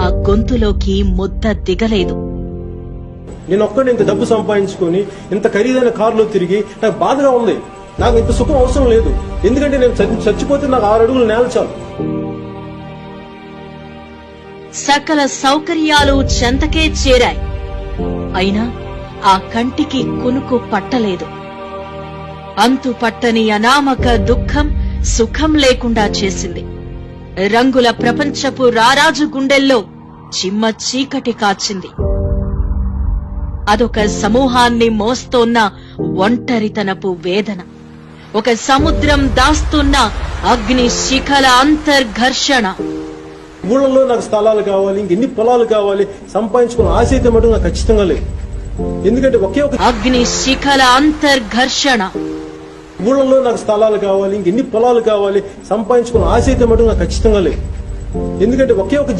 ఆ గొంతులోకి ముద్ద దిగలేదు. నేను ఒక్కడే ఇంత డబ్బు సంపాదించుకొని ఇంత ఖరీదైన కారులో తిరిగి నాకు బాధగా ఉంది. నాకు ఇంత సుఖం అవసరం లేదు. ఎందుకంటే నేను చచ్చిపోతే నాకు 6 అడుగులు నేల చాలు. సకల సౌకర్యాలు చెంతకే చేరాయి. అయినా ఆ కంటికి కునుకు పట్టలేదు. అంతు పట్టని అనామక దుఃఖం సుఖం లేకుండా చేసింది. రంగుల ప్రపంచపు రారాజు గుండెల్లో చిమ్మ చీకటి కాచింది. అదొక సమూహాన్ని మోస్తోన్న ఒంటరితనపు వేదన. ఒక సముద్రం దాస్తున్న అగ్ని శిఖల అంతర్ఘర్షణ. ఊళ్ళలో నాకు స్థలాలు కావాలి, ఇంకెన్ని పొలాలు కావాలి, సంపాదించుకున్న ఆశ అయితే మటుకు నాకు ఖచ్చితంగా లేదు. ఎందుకంటే ఒకే ఒక అగ్ని శిఖల అంతర్ఘర్షణ. ఊళ్ళలో నాకు స్థలాలు కావాలి, ఇంకెన్ని పొలాలు కావాలి, సంపాదించుకున్న ఆశ అయితే మటుకు నాకు ఖచ్చితంగా లేదు. ఎందుకంటే ఒకే ఒక